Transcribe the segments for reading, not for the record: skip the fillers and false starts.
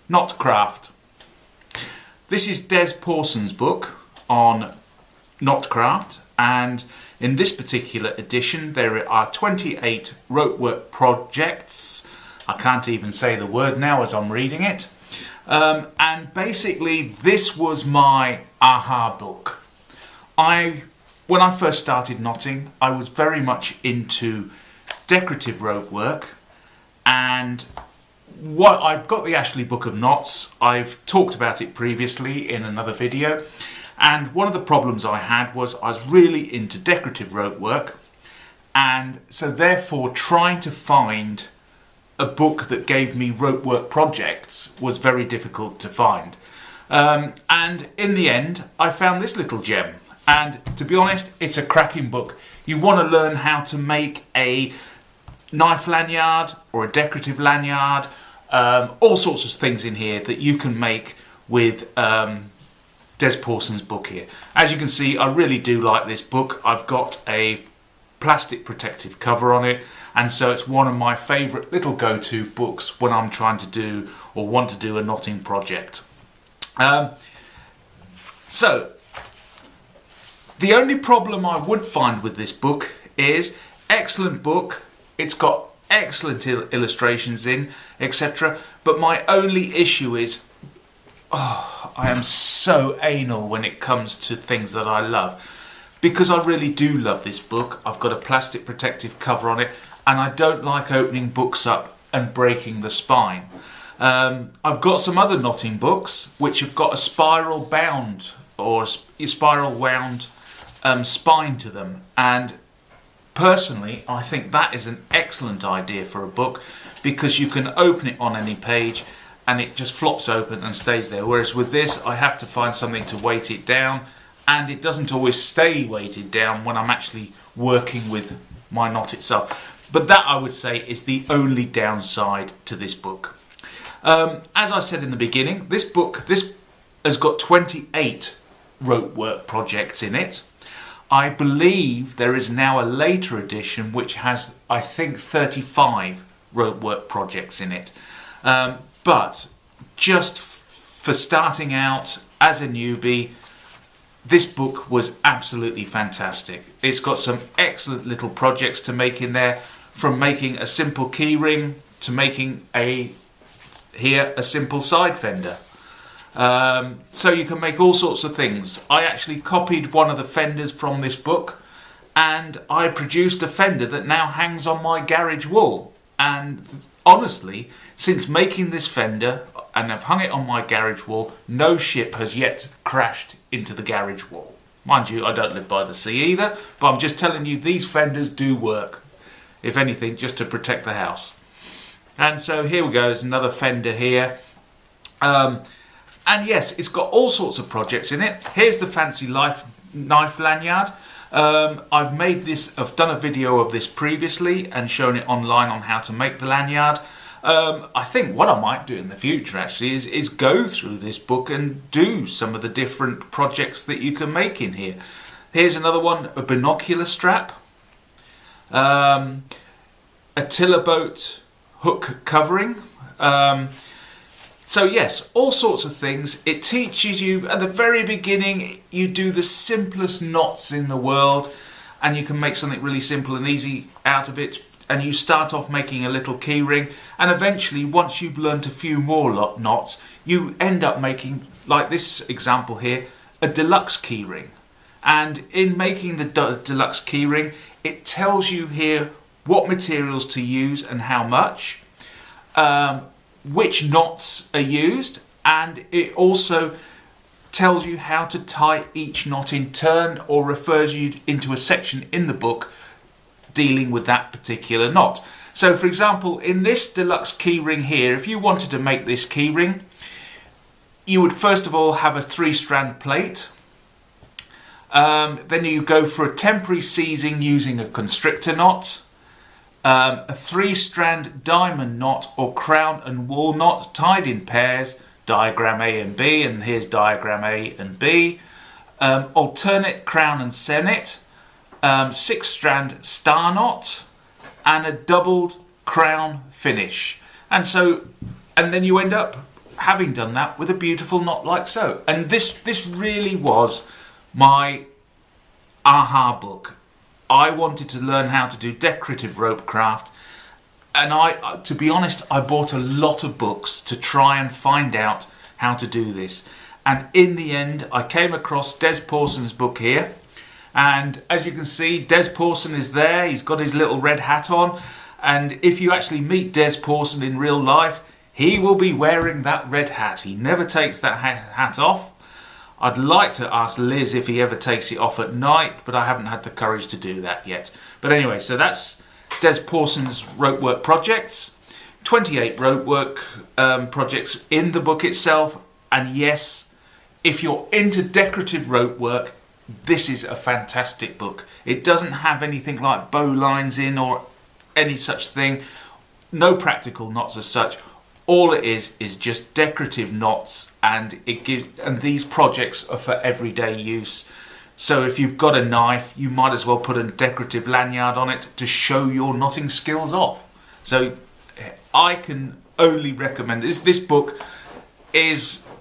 Knotcraft. This is Des Pawson's book on knotcraft, and in this particular edition there are 28 ropework projects. I can't even say the word now as I'm reading it. And basically this was my aha book. When I first started knotting, I was very much into decorative rope work, and I've got the Ashley Book of Knots. I've talked about it previously in another video, and one of the problems I had was I was really into decorative rope work, and so therefore trying to find a book that gave me rope work projects was very difficult to find. And in the end I found this little gem, and to be honest, it's a cracking book. You want to learn how to make a knife lanyard or a decorative lanyard, all sorts of things in here that you can make with Des Pawson's book here. As you can see, I really do like this book. I've got a plastic protective cover on it, and so it's one of my favourite little go-to books when I'm trying to do or want to do a knotting project. So the only problem I would find with this book is excellent book. It's got excellent illustrations in, etc. But my only issue is, I am so anal when it comes to things that I love. Because I really do love this book. I've got a plastic protective cover on it, and I don't like opening books up and breaking the spine. I've got some other knotting books which have got a spiral bound or spiral wound spine to them, and personally I think that is an excellent idea for a book, because you can open it on any page and it just flops open and stays there, whereas with this I have to find something to weight it down, and it doesn't always stay weighted down when I'm actually working with my knot itself. But that, I would say, is the only downside to this book. As I said in the beginning, this has got 28 rope work projects in it. I believe there is now a later edition which has, I think, 35 rope work projects in it. But just for starting out as a newbie, this book was absolutely fantastic. It's got some excellent little projects to make in there, from making a simple key ring to making a simple side fender. So you can make all sorts of things. I actually copied one of the fenders from this book, and I produced a fender that now hangs on my garage wall. And honestly, since making this fender and I've hung it on my garage wall, no ship has yet crashed into the garage wall. Mind you, I don't live by the sea either, but I'm just telling you, these fenders do work. If anything, just to protect the house. And so here we go, there's another fender here. And yes, it's got all sorts of projects in it. Here's the fancy knife lanyard. I've done a video of this previously and shown it online on how to make the lanyard. I think what I might do in the future actually is go through this book and do some of the different projects that you can make in here. Here's another one, a binocular strap, a tiller boat hook covering. So yes, all sorts of things. It teaches you, at the very beginning, you do the simplest knots in the world, and you can make something really simple and easy out of it, and you start off making a little key ring, and eventually, once you've learnt a few more knots, you end up making, like this example here, a deluxe key ring. And in making the deluxe key ring, it tells you here what materials to use and how much, which knots are used, and it also tells you how to tie each knot in turn, or refers you into a section in the book dealing with that particular knot. So for example, in this deluxe key ring here, if you wanted to make this key ring, you would first of all have a 3-strand plate. Then you go for a temporary seizing using a constrictor knot, a 3-strand diamond knot or crown and wool knot tied in pairs, diagram A and B, and here's diagram A and B, alternate crown and senet, 6-strand star knot, and a doubled crown finish. And then you end up having done that with a beautiful knot like so. And this really was my aha book. I wanted to learn how to do decorative rope craft, and to be honest, I bought a lot of books to try and find out how to do this. And in the end, I came across Des Pawson's book here. And as you can see, Des Pawson is there. He's got his little red hat on. And if you actually meet Des Pawson in real life, he will be wearing that red hat. He never takes that hat off. I'd like to ask Liz if he ever takes it off at night, but I haven't had the courage to do that yet. But anyway, so that's Des Pawson's ropework projects. 28 ropework projects in the book itself. And yes, if you're into decorative ropework, this is a fantastic book. It doesn't have anything like bow lines in or any such thing. No practical knots as such. All it is just decorative knots, and these projects are for everyday use. So if you've got a knife, you might as well put a decorative lanyard on it to show your knotting skills off. So I can only recommend this. This book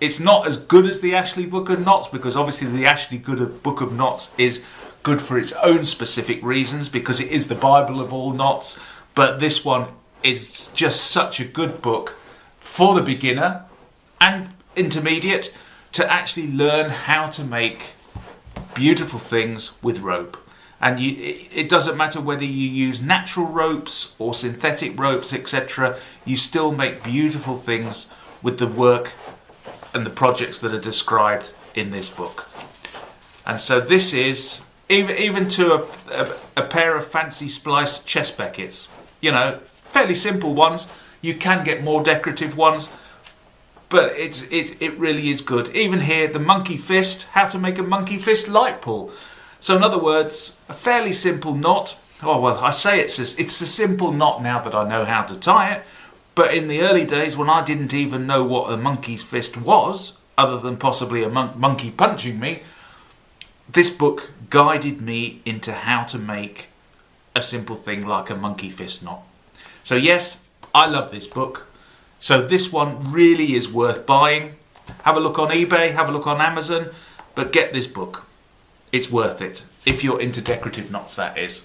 it's not as good as the Ashley Book of Knots, because obviously the Ashley Book of Knots is good for its own specific reasons, because it is the Bible of all knots. But this one is just such a good book for the beginner and intermediate to actually learn how to make beautiful things with rope. And it doesn't matter whether you use natural ropes or synthetic ropes, etc. You still make beautiful things with the work and the projects that are described in this book. And so this is, even to a pair of fancy spliced chest beckets, you know, fairly simple ones. You can get more decorative ones, but it really is good. Even here, the monkey fist, how to make a monkey fist light pull. So in other words, a fairly simple knot. Oh well, I say it's a simple knot now that I know how to tie it. But in the early days, when I didn't even know what a monkey's fist was, other than possibly a monkey punching me, this book guided me into how to make a simple thing like a monkey fist knot. So yes, I love this book. So this one really is worth buying. Have a look on eBay, have a look on Amazon, but get this book. It's worth it, if you're into decorative knots, that is.